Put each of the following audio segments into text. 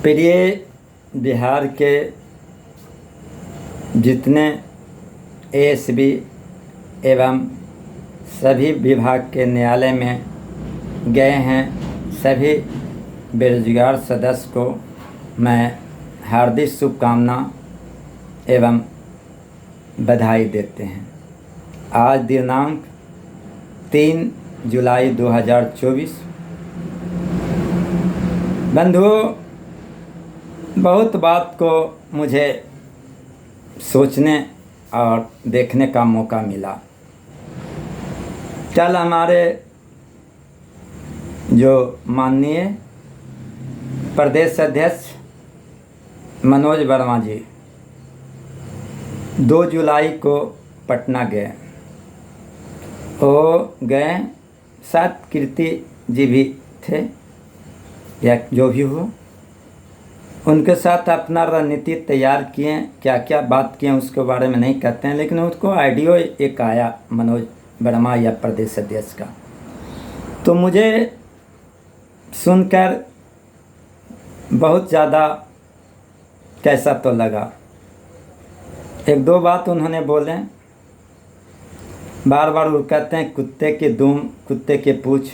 प्रिय बिहार के जितने एएसबी एवं सभी विभाग के न्यायालय में गए हैं सभी बेरोजगार सदस्य को मैं हार्दिक शुभकामना एवं बधाई देते हैं। आज दिनांक 3 जुलाई 2024। बंधुओं, बहुत बात को मुझे सोचने और देखने का मौका मिला। कल हमारे जो माननीय प्रदेश अध्यक्ष मनोज वर्मा जी 2 जुलाई को पटना गए। वो गए, साथ कीर्ति जी भी थे या जो भी हो, उनके साथ अपना रणनीति तैयार किए। क्या क्या बात किए उसके बारे में नहीं कहते हैं, लेकिन उसको आइडियो एक आया मनोज वर्मा या प्रदेश अध्यक्ष का, तो मुझे सुनकर बहुत ज़्यादा कैसा तो लगा। एक दो बात उन्होंने बोले, बार बार वो कहते हैं कुत्ते की दुम कुत्ते की पूछ।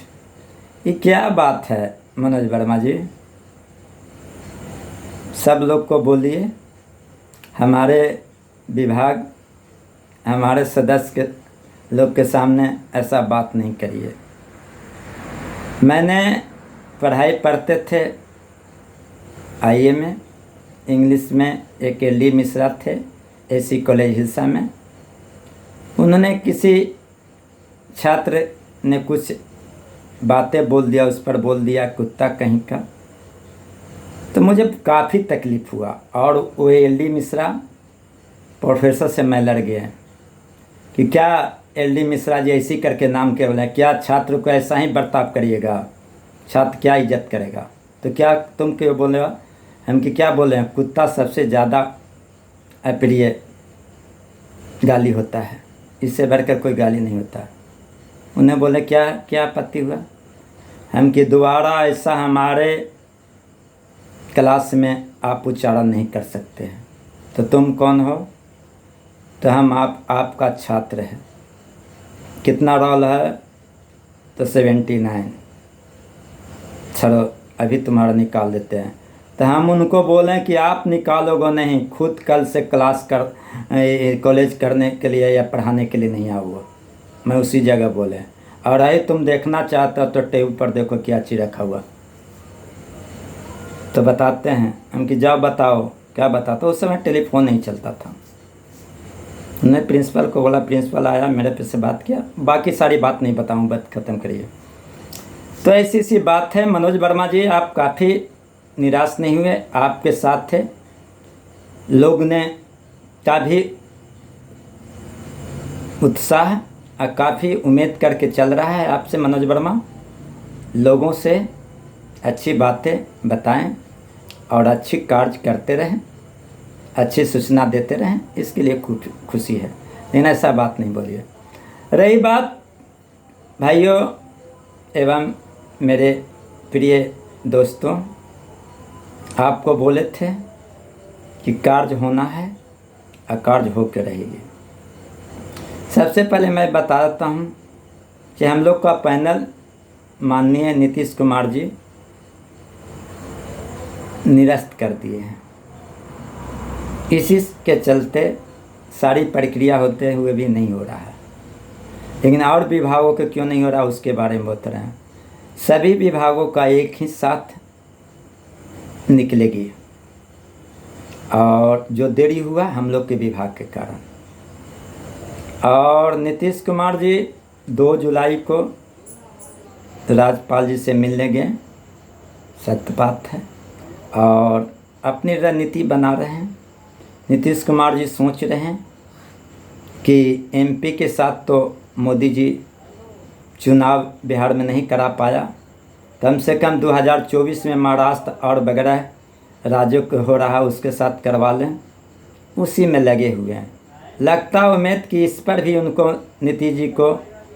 ये क्या बात है मनोज वर्मा जी? सब लोग को बोलिए, हमारे विभाग हमारे सदस्य के लोग के सामने ऐसा बात नहीं करिए। मैंने पढ़ाई पढ़ते थे आईए में, इंग्लिश में एक एल.डी. मिश्रा थे एसी कॉलेज हिलसा में। उन्होंने किसी छात्र ने कुछ बातें बोल दिया, उस पर बोल दिया कुत्ता कहीं का, तो मुझे काफ़ी तकलीफ़ हुआ। और वो एल.डी. मिश्रा प्रोफेसर से मैं लड़ गया कि क्या एल.डी. मिश्रा जी ऐसी करके नाम के बोले, क्या छात्र को ऐसा ही बर्ताव करिएगा? छात्र क्या इज्जत करेगा? तो क्या तुम क्यों बोले? हम कि क्या बोले हैं? कुत्ता सबसे ज़्यादा अप्रिय गाली होता है, इससे बढ़कर कोई गाली नहीं होता। उन्हें बोले क्या क्या आपत्ति हुआ? हम कि दोबारा ऐसा हमारे क्लास में आप उच्चारण नहीं कर सकते हैं। तो तुम कौन हो? तो हम आपका छात्र है। कितना रोल है? तो 79। चलो अभी तुम्हारा निकाल देते हैं। तो हम उनको बोलें कि आप निकालोगे नहीं, खुद कल से क्लास कॉलेज करने के लिए या पढ़ाने के लिए नहीं आओगे। मैं उसी जगह बोले, और अरे तुम देखना चाहते हो तो टेबल पर देखो क्या चीज़ रखा हुआ, तो बताते हैं। हम कि जाओ बताओ। क्या बताता? उस समय टेलीफोन नहीं चलता था। उन्होंने प्रिंसिपल को बोला, प्रिंसिपल आया, मेरे पे से बात किया। बाकी सारी बात नहीं बताऊँ, बात ख़त्म करिए। तो ऐसी सी बात है। मनोज वर्मा जी, आप काफ़ी निराश नहीं हुए, आपके साथ थे लोग ने काफ़ी उत्साह और काफ़ी उम्मीद करके चल रहा है आपसे। मनोज वर्मा, लोगों से अच्छी बातें बताएं और अच्छी कार्य करते रहें, अच्छी सूचना देते रहें, इसके लिए खुशी है। लेकिन ऐसा बात नहीं बोलिए। रही बात भाइयों एवं मेरे प्रिय दोस्तों, आपको बोले थे कि कार्य होना है और कार्य होकर रहेगी। सबसे पहले मैं बता देता हूँ कि हम लोग का पैनल माननीय नीतीश कुमार जी निरस्त कर दिए हैं। इसी के चलते सारी प्रक्रिया होते हुए भी नहीं हो रहा है। लेकिन और विभागों के क्यों नहीं हो रहा उसके बारे में बता रहे हैं। सभी विभागों का एक ही साथ निकलेगी, और जो देरी हुआ हम लोग के विभाग के कारण। और नीतीश कुमार जी 2 जुलाई को राज्यपाल जी से मिलने गए, सत्य बात है, और अपनी रणनीति बना रहे हैं। नीतीश कुमार जी सोच रहे हैं कि एमपी के साथ तो मोदी जी चुनाव बिहार में नहीं करा पाया, कम से कम 2024 में महाराष्ट्र और वगैरह राज्यों को हो रहा उसके साथ करवा लें, उसी में लगे हुए हैं। लगता है उम्मीद कि इस पर भी उनको नीतीश जी को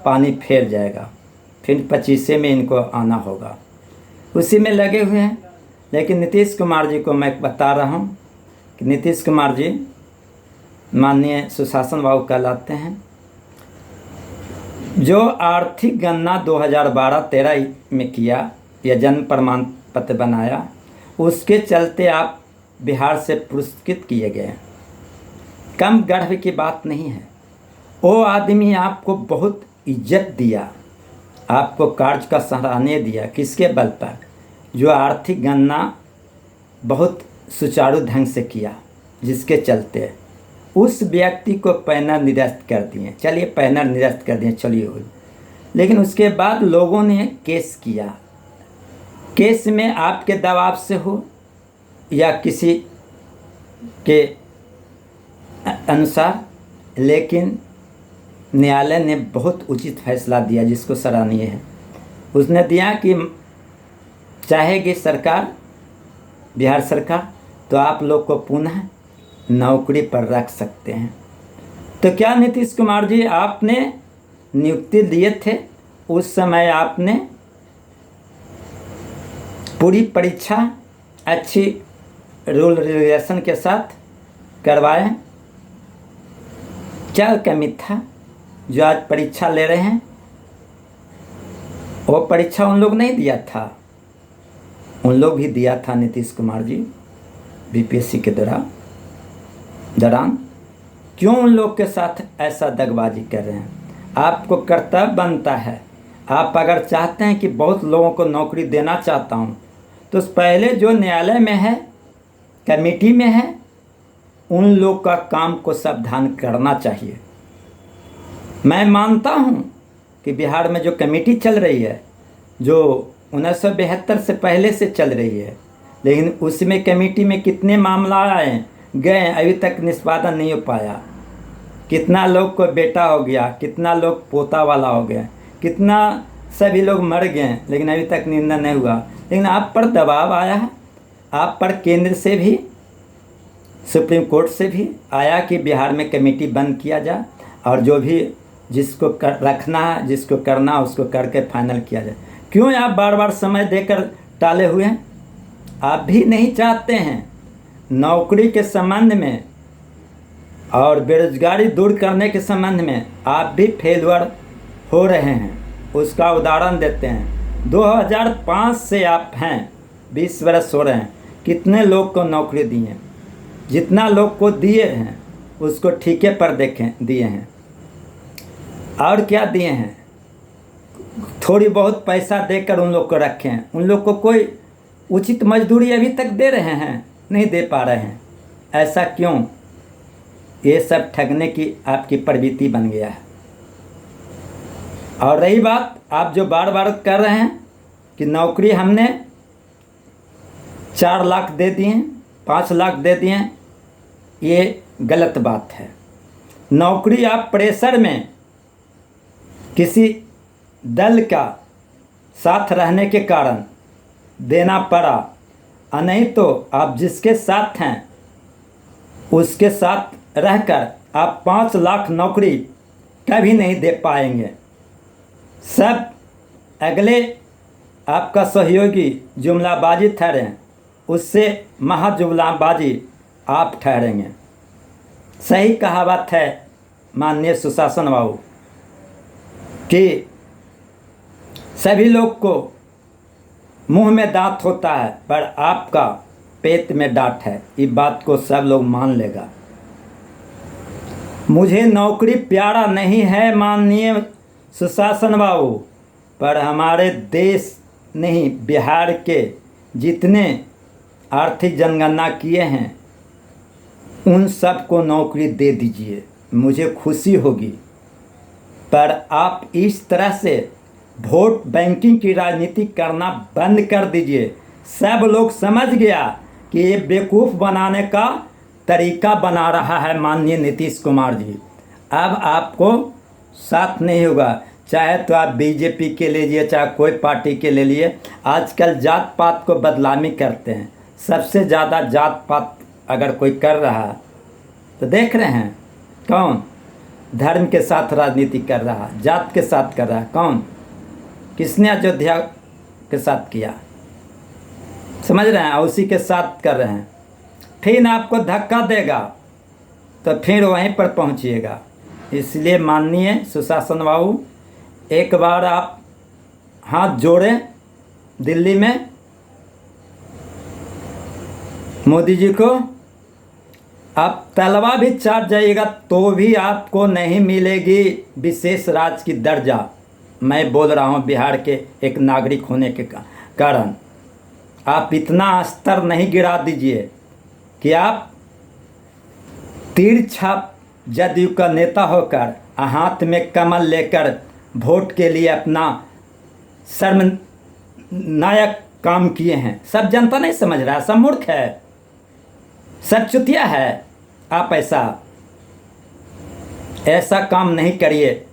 पानी फेर जाएगा, फिर 25 में इनको आना होगा, उसी में लगे हुए हैं। लेकिन नीतीश कुमार जी को मैं बता रहा हूँ कि नीतीश कुमार जी माननीय सुशासन बाबू कहलाते हैं। जो आर्थिक गणना 2012-13 में किया या जन्म प्रमाण पत्र बनाया, उसके चलते आप बिहार से पुरस्कृत किए गए। कम गर्व की बात नहीं है। वो आदमी आपको बहुत इज्जत दिया, आपको कार्य का सराहनीय दिया। किसके बल पर? जो आर्थिक गणना बहुत सुचारू ढंग से किया, जिसके चलते उस व्यक्ति को पैनल निरस्त कर दिए। चलिए पैनल निरस्त कर दिए, चलिए हुई। लेकिन उसके बाद लोगों ने केस किया। केस में आपके दबाव से हो या किसी के अनुसार, लेकिन न्यायालय ने बहुत उचित फैसला दिया, जिसको सराहनीय है। उसने दिया कि चाहेगी सरकार, बिहार सरकार, तो आप लोग को पुनः नौकरी पर रख सकते हैं। तो क्या नीतीश कुमार जी आपने नियुक्ति दिए थे, उस समय आपने पूरी परीक्षा अच्छी रूल रेगुलेशन के साथ करवाए? क्या कमी था जो आज परीक्षा ले रहे हैं? वो परीक्षा उन लोग नहीं दिया था, उन लोग भी दिया था नीतीश कुमार जी बीपीएससी के दौरान। क्यों उन लोग के साथ ऐसा दगबाजी कर रहे हैं? आपको कर्तव्य बनता है। आप अगर चाहते हैं कि बहुत लोगों को नौकरी देना चाहता हूं, तो पहले जो न्यायालय में है, कमेटी में है, उन लोग का काम को सावधान करना चाहिए। मैं मानता हूं कि बिहार में जो कमेटी चल रही है, जो 1972 से पहले से चल रही है, लेकिन उसमें कमेटी में कितने मामला आए गए, अभी तक निष्पादन नहीं हो पाया। कितना लोग को बेटा हो गया, कितना लोग पोता वाला हो गया, कितना सभी लोग मर गए, लेकिन अभी तक निर्णय नहीं हुआ। लेकिन आप पर दबाव आया है, आप पर केंद्र से भी, सुप्रीम कोर्ट से भी आया कि बिहार में कमेटी बंद किया जाए, और जो भी जिसको रखना है, जिसको करना है, उसको करके फाइनल किया जाए। क्यों आप बार बार समय देकर टाले हुए हैं? आप भी नहीं चाहते हैं नौकरी के संबंध में और बेरोजगारी दूर करने के संबंध में, आप भी फेलुअर हो रहे हैं। उसका उदाहरण देते हैं। 2005 से आप हैं, 20 वर्ष हो रहे हैं। कितने लोग को नौकरी दी है? जितना लोग को दिए हैं उसको ठेके पर दिए हैं। और क्या दिए हैं? थोड़ी बहुत पैसा देकर उन लोग को रखे हैं। उन लोग को कोई उचित मजदूरी अभी तक दे रहे हैं? नहीं दे पा रहे हैं। ऐसा क्यों? ये सब ठगने की आपकी प्रवृत्ति बन गया है। और रही बात, आप जो बार बार कर रहे हैं कि नौकरी हमने 4 लाख दे दिए, 5 लाख दे दिए, ये गलत बात है। नौकरी आप प्रेशर में किसी दल का साथ रहने के कारण देना पड़ा, और नहीं तो आप जिसके साथ हैं उसके साथ रहकर आप 5 लाख नौकरी कभी नहीं दे पाएंगे। सब अगले आपका सहयोगी जुमलाबाजी ठहरे, उससे महाजुमलाबाजी आप ठहरेंगे। सही कहावत है माननीय सुशासन बाबू कि सभी लोग को मुंह में दांत होता है, पर आपका पेट में डांट है। इस बात को सब लोग मान लेगा। मुझे नौकरी प्यारा नहीं है माननीय सुशासन बाबू, पर हमारे देश नहीं, बिहार के जितने आर्थिक जनगणना किए हैं उन सब को नौकरी दे दीजिए, मुझे खुशी होगी। पर आप इस तरह से वोट बैंकिंग की राजनीति करना बंद कर दीजिए। सब लोग समझ गया कि ये बेवकूफ़ बनाने का तरीका बना रहा है माननीय नीतीश कुमार जी। अब आपको साथ नहीं होगा, चाहे तो आप बीजेपी के लीजिए, चाहे कोई पार्टी के ले लिए। आजकल जात पात को बदनामी करते हैं। सबसे ज़्यादा जात पात अगर कोई कर रहा है तो देख रहे हैं कौन? धर्म के साथ राजनीति कर रहा है, जात के साथ कर रहा है। कौन? किसने अयोध्या के साथ किया? समझ रहे हैं, और उसी के साथ कर रहे हैं। फिर आपको धक्का देगा तो फिर वहीं पर पहुंचिएगा। इसलिए माननीय सुशासन बाबू, एक बार आप हाथ जोड़ें दिल्ली में मोदी जी को। आप तलवा भी चाट जाइएगा तो भी आपको नहीं मिलेगी विशेष राज्य की दर्जा। मैं बोल रहा हूँ बिहार के एक नागरिक होने के कारण। आप इतना स्तर नहीं गिरा दीजिए कि आप तीर छाप जदयू का नेता होकर हाथ में कमल लेकर वोट के लिए अपना शर्मनायक काम किए हैं। सब जनता नहीं समझ रहा है, सब मूर्ख है, सब चुतिया है। आप ऐसा काम नहीं करिए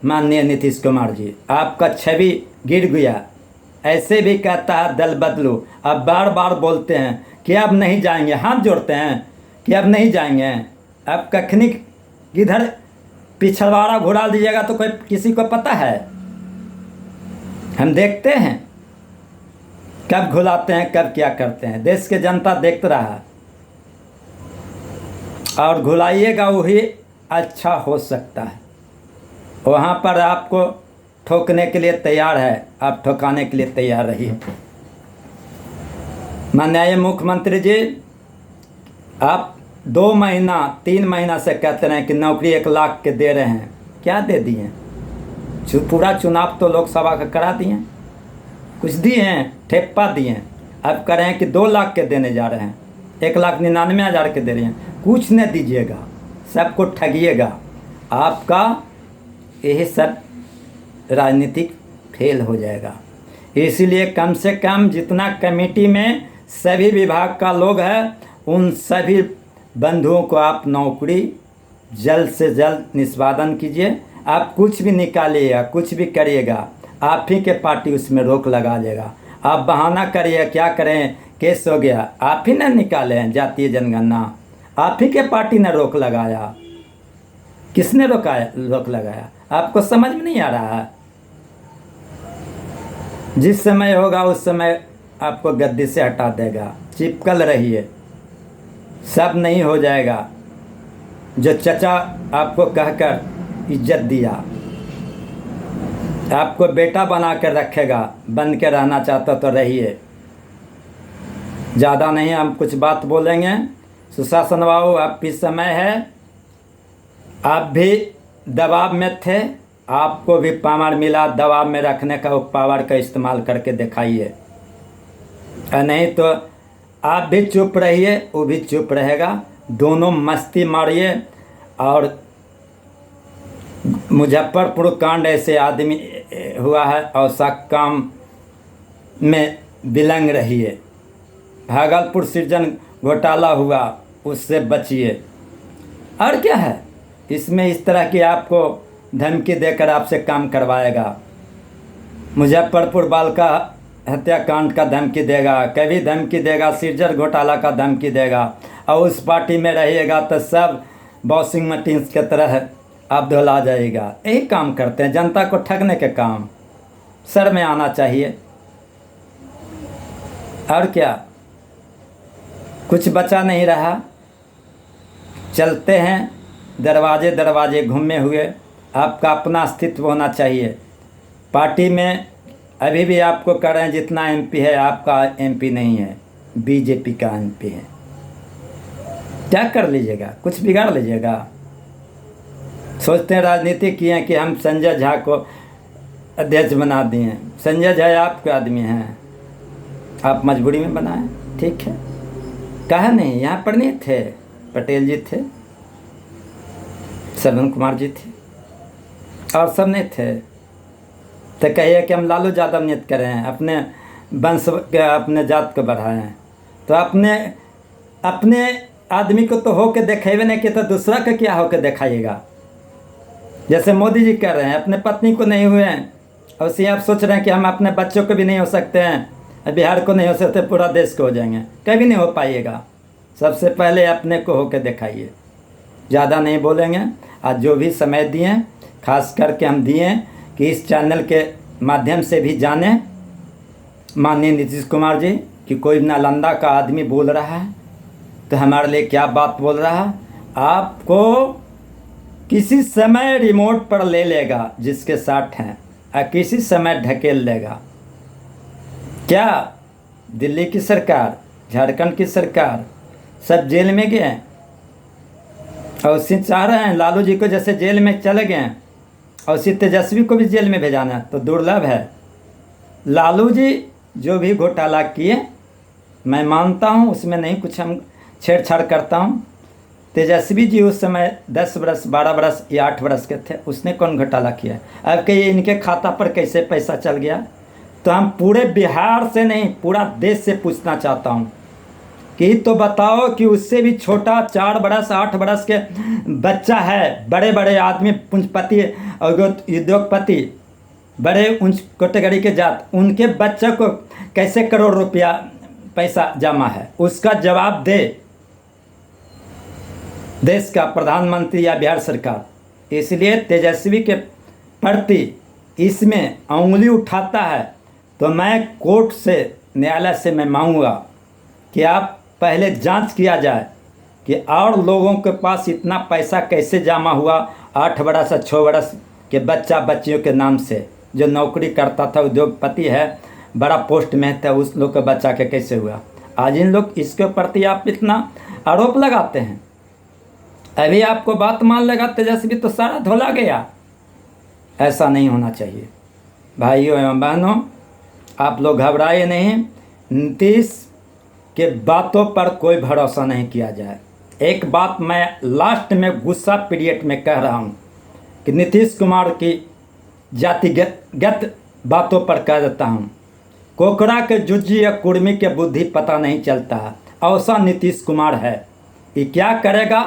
माननीय नीतीश कुमार जी, आपका छवि गिर गया। ऐसे भी कहता है दल बदलो, अब बार बार बोलते हैं कि अब नहीं जाएंगे, हाथ जोड़ते हैं कि अब नहीं जाएंगे। अब कखनी किधर पिछवाड़ा घुरा दीजिएगा तो कोई किसी को पता है? हम देखते हैं कब घुलाते हैं, कब क्या करते हैं। देश के जनता देख रहा है, और घुलाइएगा वही अच्छा हो सकता है। वहाँ पर आपको ठोकने के लिए तैयार है, आप ठोकाने के लिए तैयार रहिए। माननीय मुख्यमंत्री जी, आप 2 महीना 3 महीना से कहते रहे कि नौकरी 1 लाख के दे रहे हैं। क्या दे दिए? पूरा चुनाव तो लोकसभा का करा दिए, कुछ दिए हैं, ठेप्पा दिए हैं। अब कह रहे हैं कि 2 लाख के देने जा रहे हैं, 1,99,000 के दे रहे हैं। कुछ नहीं दीजिएगा, सबको ठगिएगा। आपका यही सब राजनीतिक फेल हो जाएगा। इसीलिए कम से कम जितना कमेटी में सभी विभाग का लोग है, उन सभी बंधुओं को आप नौकरी जल्द से जल्द निष्पादन कीजिए। आप कुछ भी निकालिएगा, कुछ भी करिएगा, आप ही के पार्टी उसमें रोक लगा देगा। आप बहाना करिए, क्या करें, केस हो गया, आप ही ने निकाले हैं जातीय जनगणना, आप ही के पार्टी ने रोक लगाया। किसने रोक लगाया? आपको समझ में नहीं आ रहा है? जिस समय होगा उस समय आपको गद्दी से हटा देगा। चिपकल रहिए, सब नहीं हो जाएगा। जो चचा आपको कहकर इज्जत दिया, आपको बेटा बना कर रखेगा, बन के रहना चाहता तो रहिए। ज़्यादा नहीं हम कुछ बात बोलेंगे। सुशासन बाबू, अब भी समय है, आप भी दबाव में थे, आपको भी पावर मिला दबाव में रखने का। वो पावर का इस्तेमाल करके दिखाइए, नहीं तो आप भी चुप रहिए, वो भी चुप रहेगा। दोनों मस्ती मारिए। और मुजफ्फरपुर कांड ऐसे आदमी हुआ है, और सब काम में विलंग रहिए। भागलपुर सृजन घोटाला हुआ, उससे बचिए। और क्या है इसमें? इस तरह की आपको धमकी देकर आपसे काम करवाएगा। मुजफ्फरपुर बालिका हत्याकांड का धमकी देगा, कभी धमकी देगा सृजन घोटाला का धमकी देगा, और उस पार्टी में रहिएगा तो सब वॉशिंग मशीन की तरह आप धुला जाएगा। यही काम करते हैं, जनता को ठगने के काम। सर में आना चाहिए। और क्या, कुछ बचा नहीं रहा। चलते हैं दरवाजे दरवाजे घूमे हुए। आपका अपना अस्तित्व होना चाहिए। पार्टी में अभी भी आपको कह रहे हैं जितना एमपी है, आपका एमपी नहीं है, बीजेपी का एमपी है। क्या कर लीजिएगा? कुछ बिगाड़ लीजिएगा? सोचते हैं राजनीति किए कि हम संजय झा को अध्यक्ष बना दिए। संजय झा आपके आदमी हैं, आप मजबूरी में बनाए, ठीक है। कहा नहीं, यहाँ पर नहीं थे, पटेल जी थे, श्रवण कुमार जी थे, और सब नहीं थे। तो कहिए कि हम लालू यादव नियत करें, अपने वंश के, अपने जात को बढ़ाएं। तो अपने आदमी को तो होके दिखेबे नहीं कि, तो दूसरा का क्या होके दिखाइएगा? जैसे मोदी जी कह रहे हैं अपने पत्नी को नहीं हुए हैं, और उसी आप सोच रहे हैं कि हम अपने बच्चों को भी नहीं हो सकते हैं, बिहार को नहीं हो सकते, पूरा देश को हो जाएंगे। कभी नहीं हो पाइएगा। सबसे पहले अपने को होके दिखाइए। ज़्यादा नहीं बोलेंगे। आज जो भी समय दिए, खास करके हम दिए कि इस चैनल के माध्यम से भी जानें माननीय नीतीश कुमार जी कि कोई नालंदा का आदमी बोल रहा है तो हमारे लिए क्या बात बोल रहा है। आपको किसी समय रिमोट पर ले लेगा जिसके साथ हैं और किसी समय ढकेल लेगा। क्या दिल्ली की सरकार, झारखंड की सरकार सब जेल में गए हैं और उसी चाह रहे हैं लालू जी को जैसे जेल में चले गए हैं और उसी तेजस्वी को भी जेल में भेजाना है, तो दुर्लभ है। लालू जी जो भी घोटाला किए मैं मानता हूँ, उसमें नहीं कुछ हम छेड़छाड़ करता हूँ। तेजस्वी जी उस समय 10 बरस 12 बरस या 8 बरस के थे, उसने कौन घोटाला किया। अब कि इनके खाता पर कैसे पैसा चल गया, तो हम पूरे बिहार से नहीं पूरा देश से पूछना चाहता हूँ कि तो बताओ कि उससे भी छोटा 4 बरस 8 बरस के बच्चा है, बड़े बड़े आदमी पूंजीपति और उद्योगपति, बड़े उच्च कैटेगरी के जात, उनके बच्चे को कैसे करोड़ रुपया पैसा जमा है, उसका जवाब दे देश का प्रधानमंत्री या बिहार सरकार। इसलिए तेजस्वी के प्रति इसमें उंगली उठाता है तो मैं कोर्ट से, न्यायालय से मैं मांगूंगा कि आप पहले जांच किया जाए कि और लोगों के पास इतना पैसा कैसे जमा हुआ 8 बरस 6 बरस के बच्चा बच्चियों के नाम से, जो नौकरी करता था, उद्योगपति है, बड़ा पोस्ट में था, उस लोग का बच्चा के कैसे हुआ। आज इन लोग इसके प्रति आप इतना आरोप लगाते हैं, अभी आपको बात मान लगा तेजस्वी तो सारा धोला गया। ऐसा नहीं होना चाहिए भाइयों एवं बहनों, आप लोग घबराए नहीं। नीतीश के बातों पर कोई भरोसा नहीं किया जाए। एक बात मैं लास्ट में गुस्सा पीरियड में कह रहा हूँ कि नीतीश कुमार की जातिगत बातों पर कह देता हूँ, कोकरा के जुज्जी या कुर्मी के बुद्धि पता नहीं चलता है, ऐसा नीतीश कुमार है। ये क्या करेगा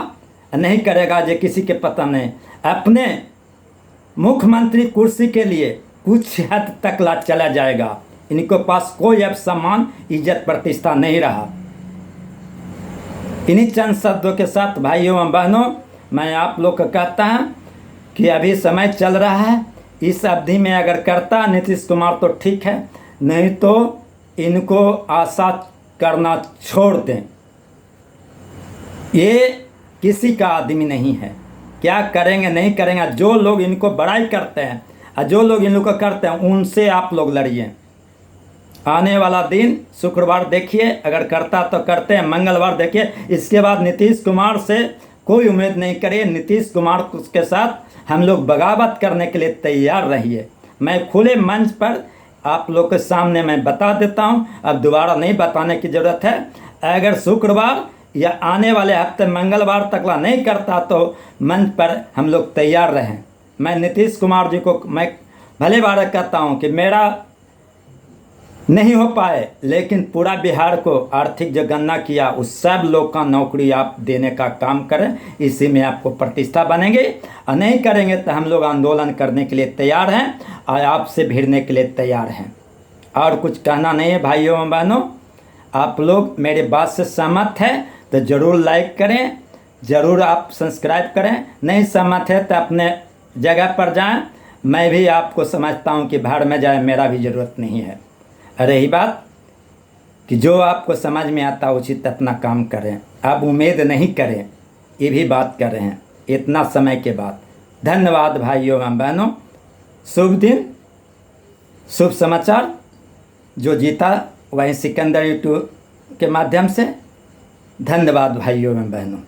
नहीं करेगा ये किसी के पता नहीं। अपने मुख्यमंत्री कुर्सी के लिए कुछ हद तक ला चला जाएगा। इनके पास कोई अब सम्मान, इज्जत, प्रतिष्ठा नहीं रहा। इन्हीं चंद शब्दों के साथ भाइयों एवं बहनों, मैं आप लोग को कहता हूँ कि अभी समय चल रहा है, इस अवधि में अगर करता नीतीश कुमार तो ठीक है, नहीं तो इनको आशा करना छोड़ दें। ये किसी का आदमी नहीं है, क्या करेंगे नहीं करेंगे। जो लोग इनको बड़ाई करते हैं और जो लोग इन लोग को करते हैं उनसे आप लोग लड़िए। आने वाला दिन शुक्रवार देखिए, अगर करता तो करते हैं, मंगलवार देखिए। इसके बाद नीतीश कुमार से कोई उम्मीद नहीं करिए। नीतीश कुमार के साथ हम लोग बगावत करने के लिए तैयार रहिए। मैं खुले मंच पर आप लोग के सामने मैं बता देता हूं, अब दोबारा नहीं बताने की ज़रूरत है। अगर शुक्रवार या आने वाले हफ्ते मंगलवार तकला नहीं करता तो मंच पर हम लोग तैयार रहें। मैं नीतीश कुमार जी को मैं भले बार कहता हूं कि मेरा नहीं हो पाए, लेकिन पूरा बिहार को आर्थिक जो गणना किया उस सब लोग का नौकरी आप देने का काम करें, इसी में आपको प्रतिष्ठा बनेंगे। और नहीं करेंगे तो हम लोग आंदोलन करने के लिए तैयार हैं और आपसे भिड़ने के लिए तैयार हैं। और कुछ कहना नहीं है भाइयों एवं बहनों। आप लोग मेरे बात से सहमत हैं तो ज़रूर लाइक करें, ज़रूर आप सब्सक्राइब करें। नहीं सहमत है तो अपने जगह पर जाएं। मैं भी आपको समझता हूं कि भाड़ में जाए, मेरा भी ज़रूरत नहीं है। रही बात कि जो आपको समझ में आता उचित अपना काम करें, आप उम्मीद नहीं करें, ये भी बात कर रहे हैं इतना समय के बाद। धन्यवाद भाइयों एवं बहनों। शुभ दिन, शुभ समाचार। जो जीता वहीं सिकंदर यूट्यूब के माध्यम से। धन्यवाद भाइयों एवं बहनों।